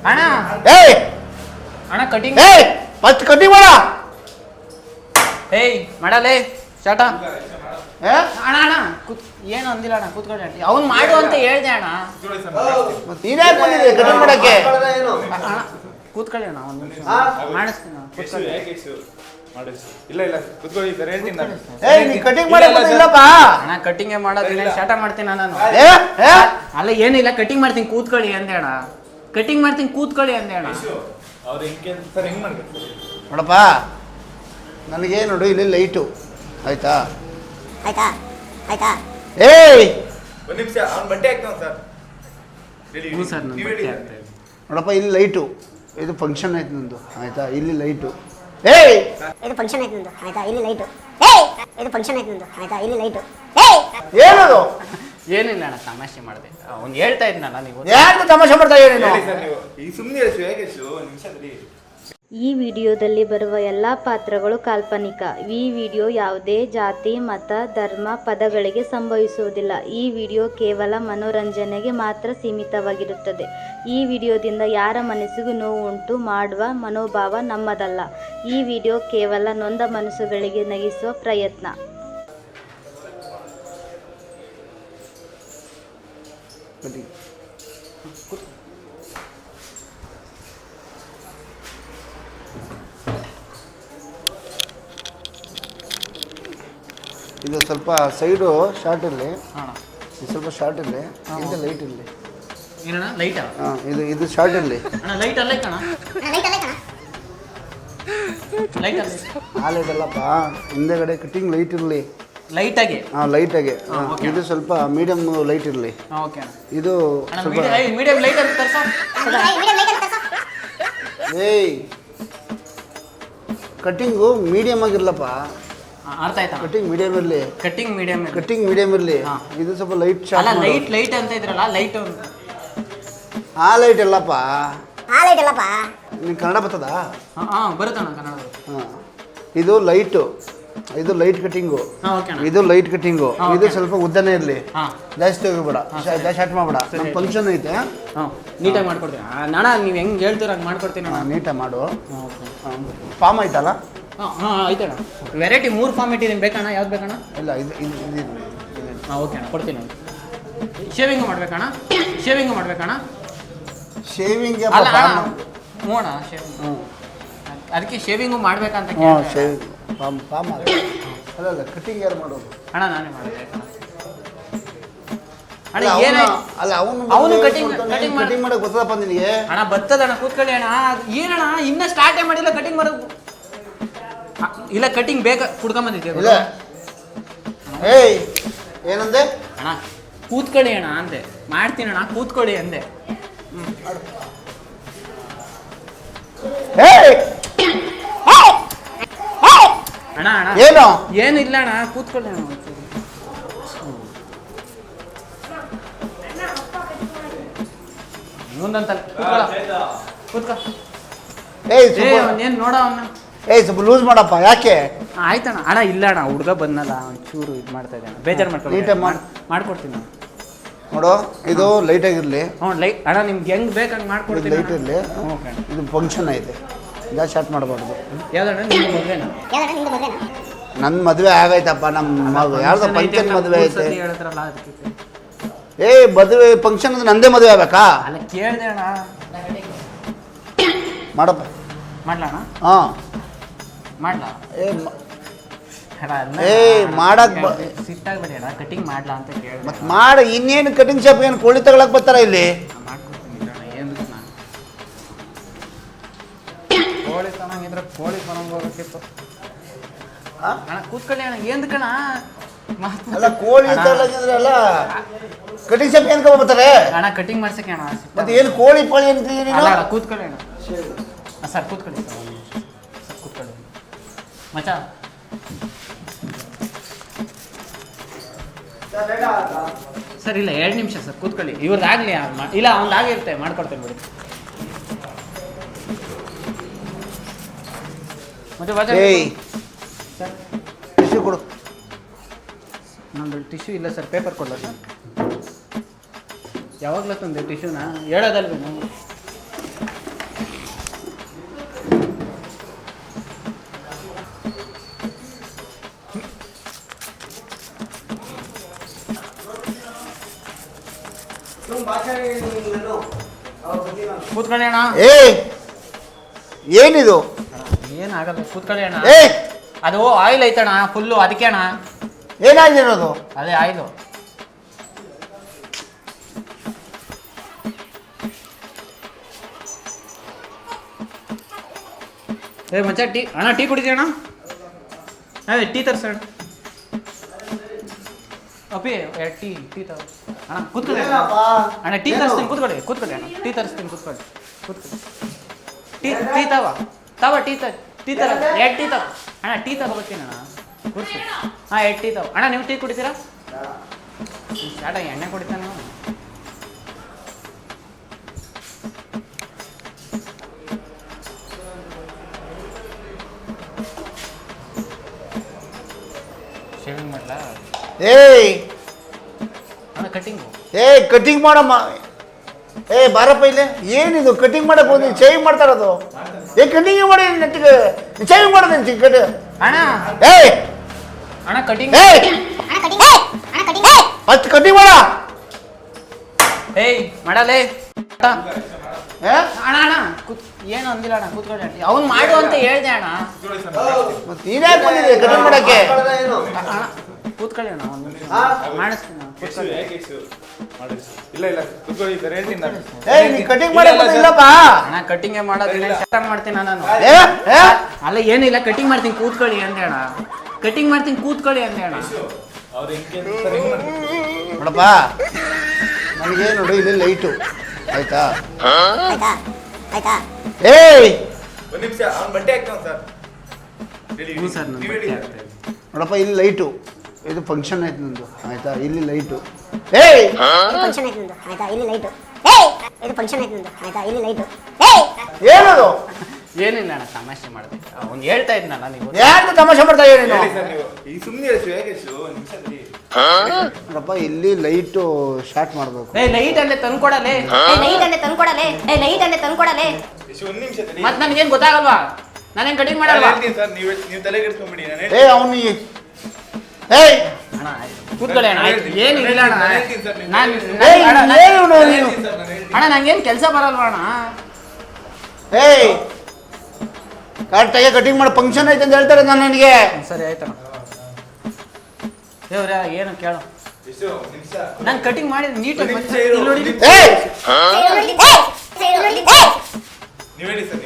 ಅಣ್ಣ ಏಯ್ ಅಣ್ಣ ಕಟಿಂಗ್ ಫಸ್ಟ್ ಕಟಿಂಗ್ ಮಾಡ. ಏಯ್ ಮಾಡಲೇ ಶಾಟ ಏ ಅಣ್ಣ ಅಣ್ಣ ಏನು ಅಂದಿಲ್ಲ ಅಣ್ಣ ಕೂತ್ಕೊಳ್ಳಿ ಅವ್ನು ಮಾಡು ಅಂತ ಹೇಳ್ದೆ ಅಣ್ಣ. ಮತ್ತೆ ನೀನ್ಯಾಕೆ ಬಂದಿದೆ ಕಟಿಂಗ್ ಮಾಡಕ್ಕೆ? ಅಣ್ಣ ಕೂತ್ಕೊಳ್ಳಿ ಅಣ್ಣ ಒಂದು ನಿಮಿಷ ಮಾಡಿಸ್ತೀನಿ ಕೂತ್ಕೊಳ್ಳಿ. ಇಲ್ಲ ಕೂತ್ಕೊಳ್ಳಿ ಸರ್ ಹೇಳ್ತೀನಿ ನಾನು. ಏಯ್ ನೀ ಕಟಿಂಗ್ ಮಾಡಕ್ಕೆ ಇಲ್ಲಪ್ಪ. ಅಣ್ಣ ಕಟಿಂಗೇ ಮಾಡೋದಿಲ್ಲ ಶಾಟ ಮಾಡ್ತೀನಿ ನಾನು. ಏ ಏ ಅಲ್ಲ ಏನಿಲ್ಲ ಕಟಿಂಗ್ ಮಾಡ್ತೀನಿ ಕೂತ್ಕೊಳ್ಳಿ ಅಂದೆ ಅಣ್ಣ. ಕಟಿಂಗ್ ಮಾಡ್ತೀನಿ ಕೂತ್ಕೊಳ್ಳಿ ಅಂದೆ ಅಣ್ಣ. ಅವ್ರು ಹೆಂಗೆ ಸರ್ ಹೆಂಗೆ ಮಾಡ್ಬೇಕು ನೋಡಪ್ಪ, ನನಗೆ ನೋಡು ಇಲ್ಲಿ ಲೈಟು ಆಯ್ತಾ ಆಯ್ತಾ ಆಯ್ತಾ ಏಯ್ ಒಂದು ನಿಮಿಷ ಅವ್ನು ಬಟ್ಟೆ ಹಾಕ್ತಾವ ಸರ್. ಹ್ಞೂ ಸರ್ ನಾನು ಬಟ್ಟೆ ಹಾಕ್ತಾ ಇದ್ದೀನಿ. ನೋಡಪ್ಪ ಇಲ್ಲಿ ಲೈಟು, ಇದು ಫಂಕ್ಷನ್ ಆಯ್ತು ನಂದು ಆಯ್ತಾ, ಇಲ್ಲಿ ಲೈಟು. ಏಯ್ ಇದು ಫಂಕ್ಷನ್ ಆಯ್ತು ನಂದು ಆಯ್ತಾ, ಇಲ್ಲಿ ಲೈಟು. ಏಯ್ ಇದು ಫಂಕ್ಷನ್ ಆಯ್ತು ನಂದು ಆಯ್ತಾ, ಇಲ್ಲಿ ಲೈಟು. ಏಯ್ ಏನದು? ಏನಿಲ್ಲ ಅಣ್ಣ ತಮಾಷೆ ಮಾಡಿದೆ. ಅವ್ನು ಹೇಳ್ತಾ ಇದ್ನಲ್ಲ ನೀವು ಯಾಕೆ ತಮಾಷೆ ಮಾಡ್ತಾ ಇದ್ದೀರಿ ನೀನು? ಹೇಳಿ ಸರ್ ನೀವು ಈ ಸುಮ್ಮನೆ ಹೇಳಿ ಹೇಗೆ ಒಂದು ನಿಮಿಷದಲ್ಲಿ. ಈ ವಿಡಿಯೋದಲ್ಲಿ ಬರುವ ಎಲ್ಲ ಪಾತ್ರಗಳು ಕಾಲ್ಪನಿಕ. ಈ ವಿಡಿಯೋ ಯಾವುದೇ ಜಾತಿ, ಮತ, ಧರ್ಮ, ಪದಗಳಿಗೆ ಸಂಭವಿಸುವುದಿಲ್ಲ. ಈ ವಿಡಿಯೋ ಕೇವಲ ಮನೋರಂಜನೆಗೆ ಮಾತ್ರ ಸೀಮಿತವಾಗಿರುತ್ತದೆ. ಈ ವಿಡಿಯೋದಿಂದ ಯಾರ ಮನಸ್ಸಿಗೂ ನೋವು ಉಂಟು ಮಾಡುವ ಮನೋಭಾವ ನಮ್ಮದಲ್ಲ. ಈ ವಿಡಿಯೋ ಕೇವಲ ನೊಂದ ಮನಸ್ಸುಗಳಿಗೆ ನಗಿಸುವ ಪ್ರಯತ್ನ. ಇದು ಸ್ವಲ್ಪ ಸೈಡು ಶಾರ್ಟ್ ಇರಲಿ, ಅಣ್ಣ ಇದು ಸ್ವಲ್ಪ ಶಾರ್ಟ್ ಇರಲಿ, ಇದು ಲೈಟ್ ಇರಲಿ. ಏನಣ್ಣ ಲೈಟಾ? ಹಾಂ ಇದು ಶಾರ್ಟ್ ಇರಲಿ. ಅಣ್ಣ ಲೈಟ್ ಅಲ್ಲ ಕಣ, ಲೈಟ್ ಅಲ್ಲ ಕಣ. ಲೈಟ್ ಅಲ್ಲ ಆ ಲೈಟ್ ಅಲ್ಲಪ್ಪ, ಹಿಂದೆಗಡೆ ಕಟಿಂಗ್ ಲೈಟ್ ಇರಲಿ. ಲೈಟಾಗಿ. ಹಾಂ ಲೈಟಾಗೆ. ಓಕೆ. ಇದು ಸ್ವಲ್ಪ ಮೀಡಿಯಮ್ ಲೈಟ್ ಇರಲಿ. ಓಕೆ ಅಣ್ಣ. ಇದು ಅಣ್ಣ ಸ್ವಲ್ಪ ಮೀಡಿಯಂ ಲೈಟ್ ಅಂತ ತರ್ಸ. ಮೀಡಿಯಂ ಲೈಟ್ ಅಂತ ತರ್ಸು. ಏಯ್ ಕಟಿಂಗು ಮೀಡಿಯಮ್ ಆಗಿರ್ಲಪ್ಪ. ಅರ್ಥ ಆಯ್ತಾ? ಕಟಿಂಗ್ ಮೀಡಿಯಮ್ ಇರಲಿ. Cutting medium. ಕಟಿಂಗ್ ಮೀಡಿಯಮ್ ಇರಲಿ. ಹಾ. ಇದು ಸ್ವಲ್ಪ ಲೈಟ್ ಅಲ್ಲ ಶಾರ್ಟ್. ಲೈಟ್ ಲೈಟ್ ಅಂತ ಇದ್ರಲ್ಲ ಲೈಟ್. ಆ ಲೈಟ್ ಅಲ್ಲಪ್ಪ. ಆ ಲೈಟ್ ಅಲ್ಲಪ್ಪ. ನಿಂಗೆ ಕನ್ನಡ ಬರ್ತದಾ? ಹಾಂ ಬರುತ್ತಣ್ಣ ಕನ್ನಡ. ಹಾಂ ಇದು ಲೈಟು, ಇದು ಲೈಟ್ ಕಟಿಂಗು, ಹಾಂ ಓಕೆ ಅಣ್ಣ. ಇದು ಲೈಟ್ ಕಟಿಂಗು. ಹಾ, ಇದು ಓಕೆ. ಸ್ವಲ್ಪ ಉದ್ದನೇ ಇರಲಿ, ಹಾಂ ಜಾಸ್ತಿ ಹೋಗ್ಬೇಡ, ಜಾಸ್ತಿ ಶಾರ್ಟ್ ಮಾಡಬೇಡ. ನಮ್ಮ ಫಂಕ್ಷನ್ ಐತೆ. ಹಾಂ ನೀಟಾಗಿ ಮಾಡ್ಕೊಡ್ತೀನಿ ಅಣ್ಣ. ನೀವು ಹೆಂಗೆ ಹೇಳ್ತೀರ ಹಂಗೆ ಮಾಡ್ಕೊಡ್ತೀನಿ ಅಣ್ಣ. ನೀಟಾಗಿ ಮಾಡು. ಹಾಂ ಓಕೆ. ಫಾರ್ಮ್ ಆಯ್ತಲ್ಲ? ಹಾಂ ಆಯ್ತಣ್ಣ. ವೆರೈಟಿ 3 ಫಾರ್ಮ್ ಇಟ್ಟಿದ್ದೀನಿ, ಬೇಕಣ್ಣ? ಯಾವ್ದು ಬೇಕಣ್ಣ? ಇಲ್ಲ ಇದು ಇದು ಇದು ಇರ್ಲಿ. ಹಾಂ ಓಕೆ ಅಣ್ಣ ಕೊಡ್ತೀನಿ. ಶೇವಿಂಗ್ ಮಾಡ್ಬೇಕಣ್ಣ? ಶೇವಿಂಗ್ ಮಾಡ್ಬೇಕಣ್ಣ? ಶೇವಿಂಗ್ ಅಲ್ಲ ಅಣ್ಣ ಹ್ಞೂ ಅಣ್ಣ ಶೇವಿಂಗ್. ಹ್ಞೂ ಅದಕ್ಕೆ ಶೇವಿಂಗು ಮಾಡ್ಬೇಕಂತ ಹ್ಞೂ ಕೇಳಿದೆ. ಶೇವಿಂಗ್ ಫಾರ್ಮ್ ಅಲ್ಲ ಅಲ್ಲ ಕಟಿಂಗ್ ಯಾರು ಮಾಡೋದು? ಅಣ್ಣ ನಾನೇ ಮಾಡಿದೆ ಅಣ್ಣ. ಅಲ್ಲ ಏನಾಯ್ತು? ಅಲ್ಲ ಅವನು ಕಟಿಂಗ್ ಕಟಿಂಗ್ ಮಾಡಕ್ಕೆ ಗೊತ್ತದಪ್ಪ ನಿನಗೆ? ಅಣ್ಣ ಬರ್ತದಣ್ಣ ಕೂತ್ಕೊಳ್ಳಿ ಅಣ್ಣ. ಏನಣ್ಣ ಇನ್ನೂ ಸ್ಟಾರ್ಟೇ ಮಾಡಿಲ್ಲ ಕಟಿಂಗ್ ಮಾಡೋದು. ಇಲ್ಲ ಕಟಿಂಗ್ ಬೇಗ ಕುಡ್ಕೊಂಬಂದಿದ್ದೆ. ಇಲ್ಲ ಏಯ್ ಏನಂದೆ? ಅಣ್ಣ ಕೂತ್ಕೊಳ್ಳಿ ಅಣ್ಣ ಅಂದೆ. ಮಾಡ್ತೀನಿ ಅಣ್ಣ ಕೂತ್ಕೊಳ್ಳಿ ಅಂದೆ. ಏಯ್ ಅಣ್ಣ ಅಣ್ಣ ಏನು? ಏನಿಲ್ಲ ಅಣ್ಣ ಕೂತ್ಕೊಳ್ಳಿ ಅಣ್ಣ ಒಂಚೂರು. ಮುಂದಂತ ಕೂತ್ಕೊ. ಏಯ್ ಏ ಸ್ವಲ್ಪ ಅವನೇನು ನೋಡ ಅವನ್ನ. ಏಯ್ ಸ್ವಲ್ಪ ಲೂಸ್ ಮಾಡಪ್ಪ. ಯಾಕೆ? ಆಯ್ತಣ್ಣ. ಅಣ್ಣ ಇಲ್ಲ ಅಣ್ಣ ಹುಡುಗ ಬಂದಲ್ಲ ಒಂಚೂರು ಇದು ಮಾಡ್ತಾ ಇದ್ದಾನೆ. ಬೇಜಾರು ನೀಟಾಗಿ ಮಾಡ್ಕೊಡ್ತೀನಿ ನಾನು. ನೋಡು ಇದು ಲೈಟ್ ಆಗಿರಲಿ. ಹ್ಞೂ ಲೈಟ್ ಅಣ್ಣ ನಿಮ್ಗೆ ಹೆಂಗೆ ಬೇಕು ಹಂಗೆ ಇದು ಮಾಡ್ಕೊಡ್ತೀನಿ ಲೈಟ್ ಇರಲಿ. ಓಕೆ. ಇದು ಫಂಕ್ಷನ್ ಐತೆ, ಜಾಸ್ತಿ ಶಾರ್ಟ್ ಮಾಡಬಾರ್ದು. ಯಾವ್ದಣ್ಣ ನಿಮ್ಮ ಮದುವೆನಾ? ಯಾವ್ದಣ್ಣ ನಿಂದು ಮದುವೆನಾ? ನನ್ನ ಮದುವೆ ಆಗೈತಪ್ಪ. ನಮ್ಮ ಯಾರ್ದೋ ಫಂಕ್ಷನ್ ಮದುವೆ ಐತೆ. ಹೇಳಿದ್ರಲ್ಲ ಅದಕ್ಕೆ. ಏಯ್ ಮದುವೆ ಫಂಕ್ಷನ್ ಅಂದ್ರೆ ನಂದೇ ಮದುವೆ ಆಗ್ಬೇಕಾ? ಅಲ್ಲ ಕೇಳಿದೆ ಅಣ್ಣ. ಮಾಡಪ್ಪ. ಮಾಡ್ಲಾ ಅಣ್ಣ? ಹಾಂ ಮಾಡ್ಲಾ? ಮಾಡಕ್ ಸಿಟ್ಟಾಗ್ಬೇಡಿ ಅಣ್ಣ. ಕಟಿಂಗ್ ಮಾಡ್ಲಾ ಅಂತ ಕೇಳಿದೆ. ಮತ್ತೆ ಮಾಡ. ಇನ್ನೇನು ಕಟಿಂಗ್ ಶಾಪ್ ಏನು ಕೋಳಿ ತಗೊಳಕ್ ಬರ್ತಾರ ಇಲ್ಲಿ? ಮಾಡ್ಕೊಡ್ತೀನಿ ಅಣ್ಣ. ಏನು ನಾನು ಕೋಳಿ ತನಗಿದ್ರೆ ಕೋಳಿ ತಗೊಂಡೋಗಕ್ಕಿತ್ತು ಅಣ್ಣ. ಕೂತ್ಕೊಳ್ಳಿ ಅಣ್ಣ. ಏನು ಕಣ ಅಲ್ಲ ಕೋಳಿ ತಗೊಳಕಿದ್ರಲ್ಲ ಕಟಿಂಗ್ ಶಾಪ್ ಏನು ಬರ್ತಾರೆ ಅಣ್ಣ? ಕಟಿಂಗ್ ಮಾಡ್ಸಕ್ಕೆ ಅಣ್ಣ. ಮತ್ತೆ ಏನು ಕೋಳಿ ಪಾಳಿ ಅಂತೀರಿ ನೀನು? ಅಲ್ಲ ಕೂತ್ಕೊಳ್ಳಿ ಅಣ್ಣ. ಸರ್ ಕೂತ್ಕೊಳ್ಳಿ ಸರ್ ಕೂತ್ಕೊಳ್ಳಿ ಮಚ. ಸರ್ ಇಲ್ಲ 2 ನಿಮಿಷ ಸರ್ ಕೂತ್ಕೊಳ್ಳಿ. ಇವ್ರದ್ದಾಗಲಿ ಇಲ್ಲ ಒಂದಾಗಿರುತ್ತೆ ಮಾಡ್ಕೊಡ್ತೇನೆ ಬಿಡಿ. ಮತ್ತೆ ಏಯ್ ಸರ್ ಟಿಶ್ಯೂ ಕೊಡು. ನಂದು ಟಿಶ್ಯೂ ಇಲ್ಲ ಸರ್. ಪೇಪರ್ ಕೊಡಲ್ಲ ಸರ್. ಯಾವಾಗಲೂ ತಂದೆ ಟಿಶ್ಯೂನ ಹೇಳೋದಲ್ವೇ ನಾವು? ಕೂತ್ಕೊಳ್ಳಿ ಅಣ್ಣ. ಏ ಏನಿದು? ಏನಾಗಲ್ಲ ಕೂತ್ಕೊಳ್ಳಿ ಅಣ್ಣ. ಏ ಅದು ಆಯಿಲ್ ಐತಣ್ಣ ಫುಲ್ಲು, ಅದಕ್ಕೆ ಅಣ್ಣ. ಏನಾಗಿರೋದು? ಅದೇ ಆಯಿಲು. ಏ ಮಚ್ಚ ಟೀ ಅಣ್ಣ, ಟೀ ಕುಡಿತೀಯ ಅಣ್ಣ? ಅದೇ ಟೀ ತರ್ಸಣ್ಣ. ಅಪ್ಪಿ ಟೀ ತಗೋ ಅಣ್ಣ. ಕೂತ್ಕೊಳ್ಳಿ ಅಣ್ಣ, ಟೀ ತರಿಸ್ತೀನಿ, ಕೂತ್ಕೊಳ್ಳಿ ಅಣ್ಣ. ಟೀ ತರಿಸ್ತೀನಿ, ಕೂತ್ಕೊಳ್ಳಿ. ಟೀ ತವ ಟೀ ತರ 2 ಟೀ ತಗೋ ಅಣ್ಣ. ಟೀ ತಗೋಬರ್ತೀನಿ ಅಣ್ಣ, ಕೂರ್ಸಿ. ಹಾಂ 2 ಟೀ ತಗೋ ಅಣ್ಣ. ನೀವು ಟೀ ಕುಡಿತೀರಾ? ಸ್ಟಾರ್ಟ ಎಣ್ಣೆ ಕುಡಿತಾನೆ. ಶೇವಿಂಗ್ ಮಾಡಲಾ? ಏಯ್ ಅಣ್ಣ ಕಟಿಂಗು. ಕಟಿಂಗ್ ಮಾಡಮ್ಮ. ಬಾರಪ್ಪ ಇಲ್ಲೇ. ಏನಿದು ಕಟಿಂಗ್ ಮಾಡಕ್ ಹೋಗಿ ಶೇವಿಂಗ್ ಮಾಡ್ತಾ ಇರೋದು? ಕಟಿಂಗ್ ಮಾಡಿ ನೆಟ್ಟಿಗೆ ಶೇವಿಂಗ್ ಮಾಡೋದೇನು ಚಿಕ್ಕ ಅಣ್ಣ ಅಣ್ಣ ಕಟಿಂಗ್. ಅಷ್ಟು ಕಟಿಂಗ್ ಮಾಡ. ಏಯ್ ಮಾಡಲೇ ಅಣ್ಣ. ಏನು ಅಂದಿಲ್ಲ ಅಣ್ಣ, ಕೂತ್ಕೊಳ್ಳಿ ಅಣ್ಣ. ಅವ್ನು ಮಾಡು ಅಂತ ಹೇಳ್ದೆ ಅಣ್ಣ. ನೀನ್ಯಾಕೆ ಬಂದಿದೆ ಕಟಿಂಗ್ ಮಾಡಕ್ಕೆ? ಅಣ್ಣ ಕೂತ್ಕೊಳ್ಳಿ ಅಣ್ಣ, ಒಂದು ನಿಮಿಷ ಮಾಡಿಸ್ತೀನಿ ಅಣ್ಣ. ಇಲ್ಲ ಕುತ್ಕೊಳ್ಳಿ ಸರ್, ಹೇಳ್ತೀನಿ ನಾನು. ನೀ ಕಟಿಂಗ್ ಮಾಡಕ್ ಬಂದಿಲ್ಲಪ್ಪ. ಅಣ್ಣ ಕಟಿಂಗೇ ಮಾಡೋದಿಲ್ಲ, ಸ್ಟಾರ್ಟ್ ಮಾಡ್ತೀನಿ ನಾನು. ಅಲ್ಲ ಏನಿಲ್ಲ, ಕಟಿಂಗ್ ಮಾಡ್ತೀನಿ ಕೂತ್ಕೊಳ್ಳಿ ಅಂದೆ ಅಣ್ಣ. ಕಟಿಂಗ್ ಮಾಡ್ತೀನಿ ಕೂತ್ಕೊಳ್ಳಿ ಅಂದೆ ಅಣ್ಣ. ಅವ್ರು ಹೆಂಗೆ ನೋಡಪ್ಪ, ನನಗೆ ನೋಡು ಇಲ್ಲಿ ಲೈಟು ಆಯ್ತಾ? ಏಯ್ ಒಂದು ನಿಮಿಷ, ಅವ್ನು ಬಟ್ಟೆ ಹಾಕ್ತಾವ ಸರ್. ಹ್ಞೂ ಸರ್, ನಾನು ಬಟ್ಟೆ ಹಾಕ್ತಾ ಇದ್ದೀನಿ. ನೋಡಪ್ಪ, ಇಲ್ಲಿ ಲೈಟು. ಇದು ಫಂಕ್ಷನ್ ಆಯ್ತು ನಂದು ಆಯ್ತಾ? ಇಲ್ಲಿ ಲೈಟು. ಏಯ್ ಫಂಕ್ಷನ್ ಆಯ್ತು ನಂದು ಆಯ್ತಾ? ಇಲ್ಲಿ ಲೈಟು. ಇದು ಫಂಕ್ಷನ್ ಆಯ್ತು ನಂದು ಆಯ್ತಾ? ಇಲ್ಲಿ ಲೈಟು. ಏನದು? ಏನಿಲ್ಲ ಅಣ್ಣ, ತಮಾಷೆ ಮಾಡಿದೆ. ಅವ್ನು ಹೇಳ್ತಾ ಇದ್ನಲ್ಲ, ನೀವು ಯಾಕೆ ತಮಾಷೆ ಮಾಡ್ತಾ ಇದೀಯ ನೀನು? ಹೇಳಿ ಸರ್ ನೀವು. ಈ ಸುಮ್ಮನೆ ಹೇಗೆ ಒಂದು ನಿಮಿಷದಲ್ಲಿ ನೋಡಪ್ಪ, ಇಲ್ಲಿ ಲೈಟು ಸ್ಟಾರ್ಟ್ ಮಾಡಬೇಕು. ಲೈಟ್ ಅಲ್ಲೇ ತಂದ್ಕೊಡಲೇ. ಲೈಟ್ ಅಲ್ಲೇ ತಂದ್ಕೊಡಲೇ. ಒಂದು ನಿಮಿಷದಲ್ಲಿ ಮತ್ತೆ ನನಗೇನು ಗೊತ್ತಾಗಲ್ವಾ? ನಾನೇನು ಕಟಿಂಗ್ ಮಾಡಲ್ವಾ? ಹೇಳ್ತೀನಿ ಸರ್, ನೀವು ತಲೆ ಕೆಡಿಸ್ಕೊಂಬಿಡಿ. ನಾನು ಅವನು ಏಯ್ ಅಣ್ಣ ಕೂತ್ಕೊಳ್ಳಿ ಅಣ್ಣ. ಆಯ್ತು, ಏನಿಲ್ಲ ಅಣ್ಣ. ಅಣ್ಣ ನಂಗೇನು ಕೆಲಸ ಬರಲ್ವಾ ಅಣ್ಣ? ಏಯ್ ಕರೆಕ್ಟಾಗಿ ಕಟಿಂಗ್ ಮಾಡಿ ಫಂಕ್ಷನ್ ಐತೆ ಅಂತ ಹೇಳ್ತಾರೆ ನಾನು ನನಗೆ. ಸರಿ ಆಯ್ತಣ್ಣ. ದೇವ್ರ ಏನು ಕೇಳು. ಎಷ್ಟು ನಿಮಿಷ ನಾನು ಕಟಿಂಗ್ ಮಾಡಿದ್ರೆ ನೀಟಾಗಿ ನಿಮಿಷ ಇರು. ನೋಡಿ. ಏಯ್ ನೀವು ಹೇಳಿ ಸರ್, ನೀವು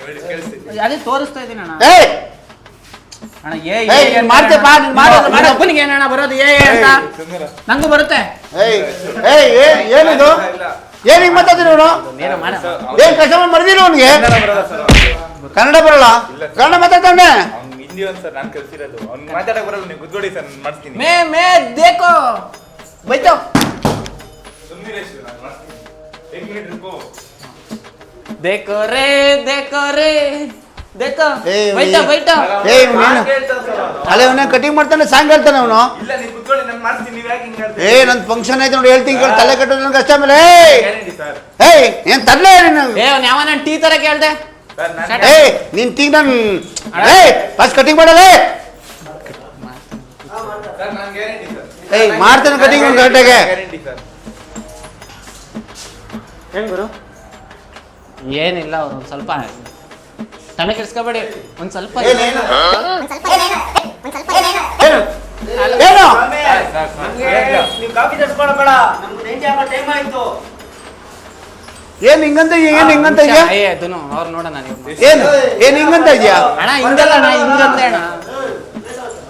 ಹೇಳಿ ಕೇಳಿಸ್ತೀನಿ. ಅದೇ ತೋರಿಸ್ತಾ ಇದ್ದೀನಿ ಅಣ್ಣ. ಏಯ್ ಅಣ್ಣ ಮಾಡ್ತೇಪ್ಪ, ನೀನು ಮಾಡೋದು ಒಬ್ಬನಿಗೆ ಏನಣ್ಣ ಬರೋದು ಅಂತ? ಸುಂದರ ನಂಗೂ ಬರುತ್ತೆ. ಏನಿದು? ಏನ್ ಹಿಂಗ್ ಮಾತಾಡ್ತೀನಿ ಅವನು? ಏನೋ ಮಾಡ. ಏನ್ ಕಸ್ಟಮರ್ ಮರ್ದಿಲ್ಲ ಅವನಿಗೆ? ಬರಲ್ಲ ಸರ್. ಕನ್ನಡ ಬರಲ್ಲ? ಕನ್ನಡ ಮಾತಾಡ್ತಾನೆ. ಅವ್ನು ಹಿಂದಿ ಒಂದು ಸರ್, ನಾನು ಕಲ್ಸಿರೋದು. ಅವ್ನು ಮಾತಾಡಕ್ ಬರಲ್ಲ, ನೀವು ಗುದ್ಗೊಡಿ ಸರ್, ನಾನು ಮಾಡಿಸ್ತೀನಿ. ಮೇ ದೇಕೋ ಬೈತೋ. ಸುಮ್ಮನೆ ನಾನು ಮಾಡಿಸ್ತೀನಿ. 1 ಮಿನಿಟ್ ಇರ್ಕೋ. देखो रे देखो ಏಯ್ ಬೈತಾ ಬೈತಾ. ಏಯ್ ನೀನು ಅಲ್ಲೇ ಅವನ ಕಟಿಂಗ್ ಮಾಡ್ತಾನೆ, ಸಾಂಗ್ ಹೇಳ್ತಾನೆ ಅವನು. ಇಲ್ಲ ನೀವು ಕುತ್ಕೊಳ್ಳಿ, ನಾನು ಮಾಡ್ತೀನಿ. ನೀವು ಯಾಕೆ ಹಿಂಗೆ ಹೇಳ್ತೀರಿ? ನನ್ ಫಂಕ್ಷನ್ ಐತೆ ನೋಡಿ, ಹೇಳ್ತೀನಿ ಕೇಳಿ. ತಲೆ ಕಟ್ಟೋದು ನನ್ಗೆ ಅಷ್ಟೇ ಮೇಲೆ. Guarantee sir. ಏನ್ ತರಲೇ ನೀನು? ಅವ್ನು ಯಾವ ನಾನು ಟೀ ತರ ಕೇಳ್ದೆ. ಸರ್ ನಾನು ನೀನ್ ತೀಗ್ ನಾನು ಫಸ್ಟ್ ಕಟಿಂಗ್ ಮಾಡಲ್ಲ. ಸರ್ ನಾನು ಗ್ಯಾರಂಟಿ ಸರ್. ಮಾಡ್ತಾನೆ ಕಟಿಂಗ್ ಕರೆಕ್ಟಾಗೆ. Guarantee sir. ಏನು ಗುರು? ಏನಿಲ್ಲ, ಅವ್ರು ಒಂದು ಸ್ವಲ್ಪ ತಲೆ ಕೆಡಿಸ್ಕೋಬೇಡಿ. ಒಂದು ಸ್ವಲ್ಪ ಏನು ಏನು ನೀವು ಕಾಫಿ ತರಿಸ್ಕೊಳಬೇಡ, ನಮ್ಗೆ ರೇಂಜ್ ಆಗೋ ಟೈಮ್ ಆಯ್ತು. ಏನ್ ಹಿಂಗಂತ ಏನ್ ಹಿಂಗಂತ ಇದೆಯಾ? ಅದನ್ನು ಅವ್ರು ನೋಡೋಣ ನೀವು. ಏನ್ ಹಿಂಗಂತ ಇದೆಯಾ? ಅಣ್ಣ ಹಿಂಗಲ್ಲ ಅಣ್ಣ, ಹಿಂಗಂದೆ ಅಣ್ಣ,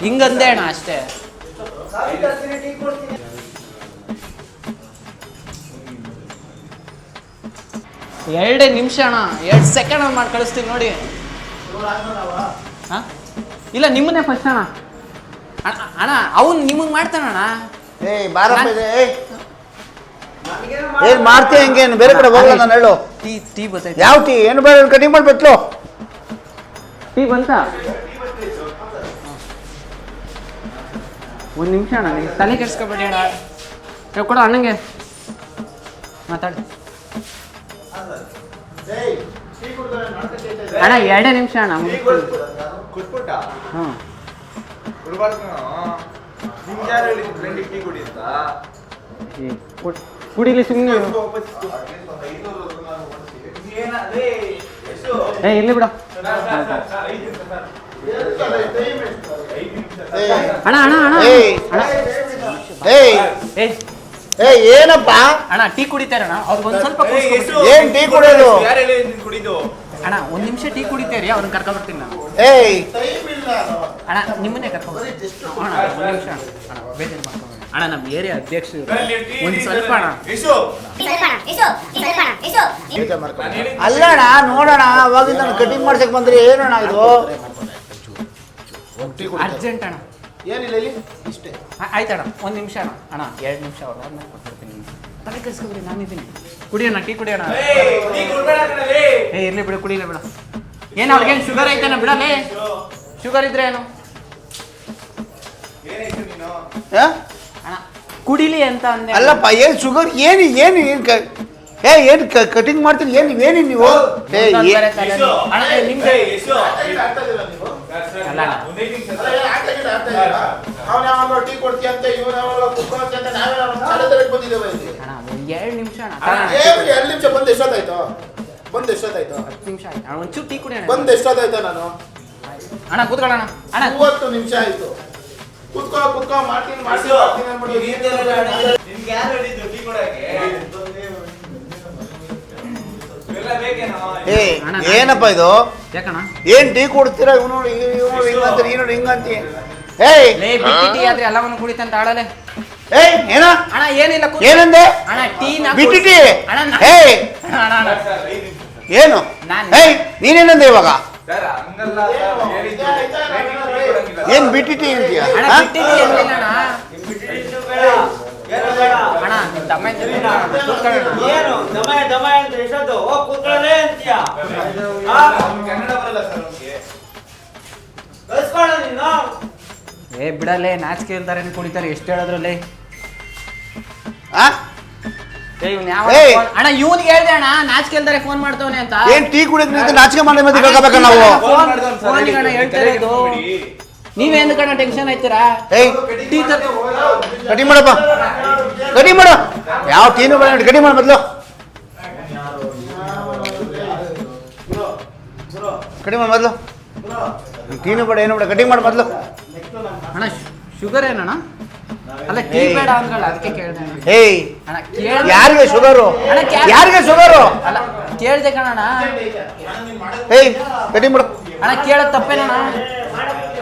ಹಿಂಗಂದೆ ಅಣ್ಣ ಅಷ್ಟೇ. ಕಾಫಿ ತರ್ತೀನಿ, ಟೀ ಕೊಡ್ತೀನಿ. 2 ನಿಮಿಷ ಅಣ್ಣ, 2 ಸೆಕೆಂಡ್ ಮಾಡಿ ಕಳಿಸ್ತೀನಿ ನೋಡಿ. ಹಾಂ ಇಲ್ಲ, ನಿಮ್ಮನ್ನೇ ಫಸ್ಟ್ ಅಣ್ಣ. ಅಣ್ಣ ಅವ್ನು ನಿಮಗೆ ಮಾಡ್ತಾನಣ್ಣ. ಬಾರಪ್ಪ ಇದೆ. ಏನ್ ಮಾಡ್ತೀಯ ಹೆಂಗೇನು? ಬೇರೆ ಕಡೆ ಹೋಗಲ್ಲ ನಾನು ಹೇಳು. ಟೀ ಬರ್ತೈತೆ. ಯಾವ ಟೀ? ಏನು ಬೇಡ, ಕಟಿಂಗ್ ಮಾಡ್ಬಿಟ್ಲು. ಟೀ ಬಂತ? ಒಂದು ನಿಮಿಷ ಅಣ್ಣ, ನೀವು ತಲೆ ಕೆಡಿಸ್ಕೊಬೇಡಿ ಅಣ್ಣ. ನೀವು ಕೊಡು ಅಣ್ಣಂಗೆ ಮಾತಾಡಿ ಅಣ್ಣ. 2 ನಿಮಿಷ ಅಣ್ಣ. ಕುಟ್ಬಿಟ್ಟ ಹ್ಞೂ ಕುಡ್ಬಾರ್ದು. ನಿಮ್ಗೆ ಯಾರು ಹೇಳಿದ್ರು ಫ್ರೆಂಡಿಗೆ ಟೀ ಕುಡಿ ಅಂತ? ಕುಡಿಲಿ ಸುಮ್ಮನೆ ಏ ಇಲ್ಲಿ ಬಿಡ ಅಣ್ಣ ಅಣ್ಣ ಅಣ್ಣ ಏಯ್ ಅಣ್ಣ ಏಯ್ ಏ ಏಯ್ ಏನಪ್ಪ ಅಣ್ಣ ಟೀ ಕುಡಿತಾರಣ್ಣ ಅವ್ರಿಗೆ ಒಂದು ಸ್ವಲ್ಪ ಏನ್ ಟೀ ಕುಡಿಯೋದು ಯಾರು ಹೇಳಿ ನೀನ್ ಕುಡಿದು ಅಣ್ಣ ಒಂದು ನಿಮಿಷ ಟೀ ಕುಡಿತೀರಿ ಅವ್ರನ್ನ ಕರ್ಕೊಂಡ್ಬರ್ತೀನಿ ನಾನು ಏಯ್ ಅಣ್ಣ ನಿಮ್ಮನ್ನೇ ಕರ್ಕೊಂಡ್ಬರ್ತೀನಿ ಅಣ್ಣ ಒಂದು ನಿಮಿಷ ಅಣ್ಣ ಬೇಜಾರು ಮಾಡ್ಕೊಂಡು ಅಣ್ಣ ನಮ್ಮ ಏರಿಯಾ ಅಧ್ಯಕ್ಷರು ಒಂದು ಸ್ವಲ್ಪ ಅಣ್ಣ ಅಲ್ಲಣ್ಣ ನೋಡೋಣ ಅವಾಗಿಂದ ನಾನು ಕಟಿಂಗ್ ಮಾಡ್ಸಕ್ ಬಂದ್ರಿ ಏನಣ್ಣ ಇದು ಅರ್ಜೆಂಟ್ ಅಣ್ಣ ಏನಿಲ್ಲ ಇಲ್ಲಿ ಇಷ್ಟೇ ಆಯ್ತಣ್ಣ ಒಂದು ನಿಮಿಷ ಅಣ್ಣ ಅಣ್ಣ 2 ನಿಮಿಷ ಅವ್ರು ಆದ್ಮೇಲೆ ಕೊಟ್ಬಿಡ್ತೀನಿ ತಲೆ ಕೆಡಿಸ್ಕೊಬಿಡಿ ನಾನಿದ್ದೀನಿ ಕುಡಿಯೋಣ ಟೀ ಕುಡಿಯೋಣ ಏ ಇರ್ಲಿ ಬಿಡು ಕುಡಿಯಲ್ಲ ಬಿಡು ಏನು ಅವ್ರಿಗೇನು ಶುಗರ್ ಐತೇನ ಬಿಡಲೇ ಶುಗರ್ ಇದ್ರೆ ಏನು ಆ? ಅಣ್ಣ ಕುಡಿಲಿ ಅಂತ ಅಂದೆ ಅಲ್ಲಪ್ಪ ಏನ್ ಶುಗರ್ ಏನು ಏನು ಏನು ಏನು ಕಟಿಂಗ್ ಮಾಡ್ತೀರಿ ಏನು ನೀವೇನು ನೀವು ಏ ಒಂದೊಂದ್ ಬೇರೆ ತಲೆನೋವು. ಅಣ್ಣ ಏ, ನಿಮ್ಗೆ ಅಲ್ಲ ಅಣ್ಣ. ಟೀ ಕೊಡ್ತೀಯ ಅಂತ ಅಣ್ಣ ಒಂದು 2 ನಿಮಿಷ ಅಣ್ಣ ಎರಡು ನಿಮಿಷ ಬಂದು ಎಷ್ಟೊತ್ತಾಯ್ತು 10 ನಿಮಿಷ ಆಯ್ತು ಅಣ್ಣ ಒಂಚೂರು ಟೀ ಕುಡಿಯೋಣ ಬಂದು ಎಷ್ಟೊತ್ತಾಯ್ತು ನಾನು ಅಣ್ಣ ಕೂತ್ಕೊಳ್ಳೋಣ ಅಣ್ಣ 30 ನಿಮಿಷ ಆಯ್ತು ಕುತ್ಕೋ ಮಾಡ್ತೀನಿ ನಿನ್ಗೆ ಯಾರು ಹೇಳಿದ್ದು ಟೀ ಕೊಡಕ್ಕೆ ಇವೆಲ್ಲ ಬೇಕೇನೋ ಏ ಏನಪ್ಪ ಇದು ಯಾಕಣ್ಣ ಏನ್ ಟೀ ಕೊಡ್ತೀರಾ ಇವ್ ನೋಡಿ ಹಿಂಗಂತೀರಿ ಈ ನೋಡಿ ಹಿಂಗಂತಿ ಏಯ್ ಲೇ ಬಿಟ್ಟಿ ಟೀ ಆದ್ರೆ ಎಲ್ಲವನ್ನು ಕುಡಿತಂತ ಆಡಲೆ ಏಯ್ ಏನ ಅಣ್ಣ ಏನಿಲ್ಲ ಏನಂದೆ ಅಣ್ಣ ಟೀ ಬಿಟ್ಟಿ ಟೀ ಅಣ್ಣ ಏಯ್ ಅಣ್ಣ ಅಣ್ಣ ಏನು ಏಯ್ ನೀನೇನಂದೆ ಇವಾಗ ಸರ್ ಹಂಗಲ್ಲ ಸರ್ ಹೇಳಿದ್ದು ಏನ್ ಬಿಟ್ಟಿ ಟೀ ಅಂತೀಯ ಅಣ್ಣ ಹಾ? ಬಿಟ್ಟಿ ಟೀ ಏನಿಲ್ಲ ಅಣ್ಣ ಅಣ್ಣ ದಮ್ಮ ಕೂತ್ಕೊಳ್ಳೋಣ ಏನು ದಮ ಅಂತ ಎಷ್ಟೊತ್ತು ಹೋಗ್ ಕೂತ್ಕೊಳ್ಳೆ ಅಂತೀಯ ಕನ್ನಡ ಬರಲ್ಲ ಸರ್ ಅವ್ನಿಗೆ ಕಳ್ಸ್ಕೊಳ್ಳ ನೀನು ಏ ಬಿಡಲೇ ನಾಚಿಕೆ ಇಲ್ದಾರೆ ಕುಡಿತಾರೆ ಎಷ್ಟು ಹೇಳಿದ್ರಲ್ಲಿ ಆ? ಏಯ್! ಅಣ್ಣ ಇವ್ನಿಗೆ ಹೇಳ್ದೆ ಅಣ್ಣ ನಾಚಿಕೆ ಇಲ್ದಾರೆ ಫೋನ್ ಮಾಡ್ತವನೆ ಅಂತ ಏನ್ ಟೀ ಕುಡಿಯೋಕೆ ನಿಂತು ನಾಚಿಕೆ ಮಾಡಿ ಮತ್ತೆ ಕೇಳ್ಕೋಬೇಕ ನಾವು ಫೋನಿಗೆ ಅಣ್ಣ ಹೇಳ್ತಾ ಇರೋದು ನೀವೇನು ಕಣ ಟೆನ್ಷನ್ ಆಯ್ತೀರಾ ಏಯ್ ಟೀ ತರ ಕಟಿಂಗ್ ಮಾಡಪ್ಪ ಕಟಿಂಗ್ ಮಾಡು ಯಾವ ಟೀನು ಬೇಡ ಕಟಿಂಗ್ ಮಾಡು ಮೊದಲು ಕಟಿಂಗ್ ಮಾಡು ಮೊದಲು ಟೀನು ಬೇಡ ಏನು ಬೇಡ ಕಟಿಂಗ್ ಮಾಡು ಮೊದಲು ಅಣ್ಣ ಶುಗರ್ ಏನಣ್ಣ ಅಲ್ಲ ಟೀ ಬೇಡ ಅಂದ್ರಲ್ಲ ಅದಕ್ಕೆ ಕೇಳ್ದೆ ಅಣ್ಣ. ಏಯ್ ಅಣ್ಣ ಕೇಳ್ದೆ ಯಾರಿಗೆ ಶುಗರು ಅಣ್ಣ, ಯಾರಿಗೆ ಶುಗರು ಅಲ್ಲ ಕೇಳ್ದೆ ಕಣಣ್ಣ ಏಯ್ ಕಟಿಂಗ್ ಮಾಡು ಅಣ್ಣ ಕೇಳೋದು ತಪ್ಪೇನಣ್ಣ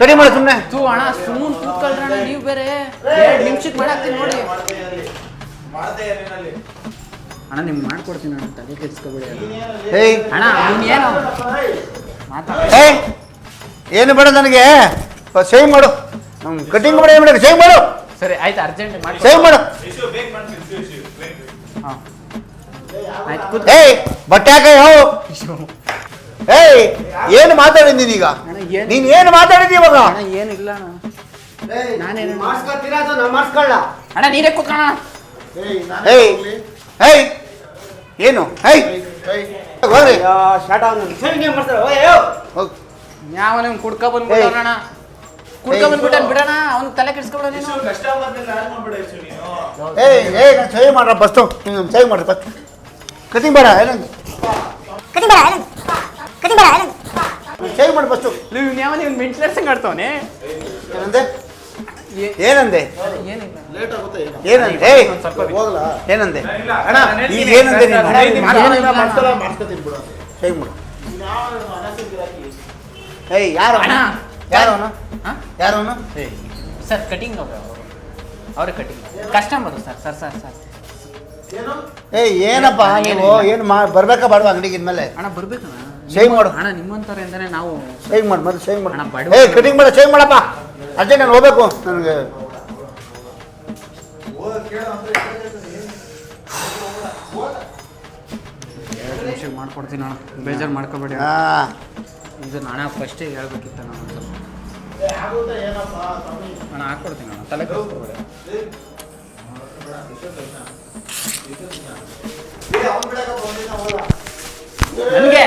ಕಟಿಂಗ್ ಮಾಡು ಸುಮ್ಮನೆ ತೂ ಅಣ್ಣ ಸುಮ್ಮನೆ ಕೂತ್ಕೊಳ್ರಣ್ಣ ನೀವು ಬೇರೆ 2 ನಿಮಿಷಕ್ಕೆ ಮಾಡಾಕ್ತೀನಿ ನೋಡಿ ಅಣ್ಣ ನಿಮ್ಗೆ ಮಾಡ್ಕೊಡ್ತೀನಿ ಅಣ್ಣ ತಲೆ ಕೆಡ್ಸ್ಕೊಬೇಡಿ ಏಯ್ ಅಣ್ಣ ಏನು ಮಾತಾಡ ಏಯ್ ಏನು ಬೇಡ ನನಗೆ ಸೇವ್ ಮಾಡು ಕಟಿಂಗ್ ಮಾಡಿ ಏನು ಬೇಡ ಸೇವ್ ಮಾಡು ಸರಿ ಆಯ್ತು ಅರ್ಜೆಂಟ್ ಮಾಡಿ ಸೇವ್ ಮಾಡು ಹಾಂ ಆಯ್ತು ಕೂತ್ ಏಯ್ ಬಟ್ಟೆ ಹಾಕ ಯಾವ ಏಯ್ ಏನು ಮಾತಾಡಿದ್ ನೀನೀಗ ಅಣ್ಣ ಏನು ನೀನ್ ಏನು ಮಾತಾಡಿದಿ ಇವಾಗ ಅಣ್ಣ ಏನಿಲ್ಲ ಅಣ್ಣ ನಾನೇನು ಮಾಡಿಸ್ಕೊತೀರಾ ಅದು ನಾವು ಮಾಡಿಸ್ಕೊಳ್ಳ ಅಣ್ಣ ನೀರೇ ಕೂತ್ಕೋಣ ಏಯ್ ಏಯ್ ಏನು ಏಯ್ ಹೋಗ್ರಿ ಶಾಟ ಸರಿಗೆ ಮಾಡ್ತಾರೆ ಹೋಗ್ ಯಾವ ನೀವು ಕುಡ್ಕೊ ಬಂದ್ಬಿಟ್ಟಣ್ಣ ಕುಡ್ಕೊ ಬಂದ್ಬಿಟ್ಟ ಬಿಡೋಣ ಅವ್ನು ತಲೆ ಕೆಡ್ಸ್ಕೊಬಿಡ ನೀನು ಕಸ್ಟಮರ್ನೆಲ್ಲ ಯಾರು ಮಾಡ್ಬೇಡ ನೀನು ಏಯ್ ಏಯ್ ನಾನು ಸೇವ್ ಮಾಡ್ರ ಫಸ್ಟು ಸೇವ್ ಮಾಡ್ರಿ ಫಸ್ಟ್ ಕಟಿಂಗ್ ಬೇಡ ಏನಂದು ಸೇವ್ ಮಾಡಿ ಫಸ್ಟು ನೀವು ಯಾವ ನೀವು ಮೆಂಟ್ಲೆರ್ಸಂಗ್ ಆಡ್ತವನೆ ಏನಂದೆ ಏನಂದೆ ಏನಿಲ್ಲ ಏನಂದೆ ಏಯ್ ಸ್ವಲ್ಪ ಏನಂದೆ ಅಣ್ಣ ಈಗ ಏನಂದೆ ಸೇವ್ ಮಾಡು ಏಯ್ ಯಾರು ಅಣ್ಣ ಯಾರು ಅವನು ಹಾಂ ಯಾರು ಅವನು ಸರ್ ಕಟಿಂಗ್ ಅವ್ರ cutting customer sir sir sir sir ಏಯ್ ಏನಪ್ಪ ನೀವು ಏನು ಬರ್ಬೇಕಾ ಬಾಡ್ವಾ ಅಂಗಡಿಗೆ ಇನ್ಮೇಲೆ ಅಣ್ಣ ಬರ್ಬೇಕಣ್ಣ ಸೇವ್ ಮಾಡು ಅಣ್ಣ ನಿಮ್ಮಂಥವ್ರಿಂದನೇ ನಾವು ಸೇವ್ ಮಾಡಿ ಮೊದಲು ಸೇವ್ ಅಣ್ಣ, ಮಾಡಿ ಬಡವ- ಏಯ್ ಕಟಿಂಗ್ ಮಾಡ ಸೇವ್ ಮಾಡಪ್ಪ ಅರ್ಜೆಂಟ್ ನಾನು ಹೋಗ್ಬೇಕು ನನಗೆ ನಿಮಿಷಕ್ಕೆ ಮಾಡ್ಕೊಡ್ತೀನಿ ಅಣ್ಣ ಬೇಜಾರು ಮಾಡ್ಕೋಬೇಡಿ ಅಣ್ಣ. ಹಾಂ ಇದು ನಾನೇ ಫಸ್ಟೇ ಹೇಳ್ಬೇಕಿತ್ತು ನಾನು ಒಂದು ಸ್ವಲ್ಪ ಅಣ್ಣ ಹಾಕ್ಕೊಡ್ತೀನಿ ಅಣ್ಣ ತಲೆ ಕೆಡಿಸ್ಕೊಬೇಡಿ ನನಗೆ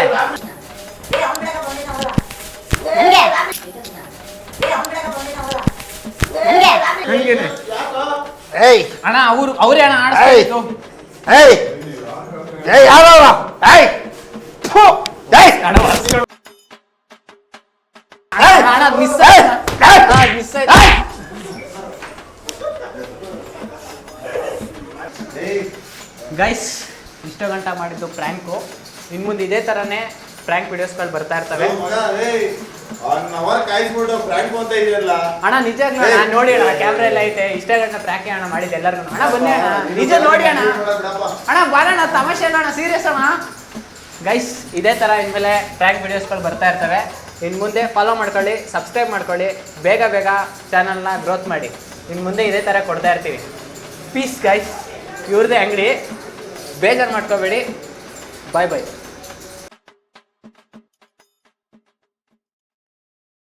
ಏಯ್ ಅಣ್ಣ ಅವ್ರೇ ಅಣ್ಣ ಆಡಿಸ್ತಾ ಏಯ್! ಇತ್ತು ಏಯ್ ಏಯ್ ಯಾರೋ ಏಯ್ ಥು, ಏಯ್ ಅಣ್ಣ ಒರ್ಸ್ಕೊಳ್- ಏಯ್ ಅಣ್ಣ ಮಿಸ್ ಏಯ್ ಮಿಸ್ ಆಯ್ತು ಗೈಸ್ ಇಷ್ಟು ಗಂಟ ಮಾಡಿದ್ದು ಪ್ರ್ಯಾಂಕು ಇನ್ನು ಮುಂದೆ ಇದೇ ಥರನೇ ಪ್ರ್ಯಾಂಕ್ ವಿಡಿಯೋಸ್ಗಳು ಬರ್ತಾ ಇರ್ತವೆ ಕಾಯಿಸ್ಬಿಟ್ಟು ಫ್ರ್ಯಾಂಕ್ ಅಂತ ಇದೆಯಲ್ಲ ಅಣ್ಣ ನಿಜ ನಾನು ನೋಡಿ ಅಣ್ಣ ಕ್ಯಾಮ್ರಾ ಎಲ್ಲ ಐತೆ ಇಷ್ಟೇ ಗಂಟ ಪ್ರ್ಯಾಂಕ್ ಅಣ್ಣ ಮಾಡಿದ್ದು ಎಲ್ಲರಿಗೂ ಅಣ್ಣ ಬನ್ನಿ ಅಣ್ಣ ನಿಜ ನೋಡಿ ಅಣ್ಣ ಅಣ್ಣ ಬರೋಣ ತಮಾಷೆ ಅಲ್ಲ ಅಣ್ಣ ಸೀರಿಯಸ್ ಅಣ್ಣ ಗೈಸ್ ಇದೇ ಥರ ಇನ್ಮೇಲೆ ಪ್ರ್ಯಾಂಕ್ ವಿಡಿಯೋಸ್ಗಳು ಬರ್ತಾ ಇರ್ತವೆ ಇನ್ನು ಮುಂದೆ ಫಾಲೋ ಮಾಡ್ಕೊಳ್ಳಿ ಸಬ್ಸ್ಕ್ರೈಬ್ ಮಾಡ್ಕೊಳ್ಳಿ ಬೇಗ ಬೇಗ ಚಾನಲ್ನ ಗ್ರೋತ್ ಮಾಡಿ ಇನ್ನು ಮುಂದೆ ಇದೇ ಥರ ಕೊಡ್ತಾ ಇರ್ತೀವಿ ಪೀಸ್ ಗೈಸ್ ಇವ್ರದ್ದೇ ಅಂಗಡಿ ಬೇಜಾರು ಮಾಡ್ಕೋಬೇಡಿ ಬಾಯ್ ಬಾಯ್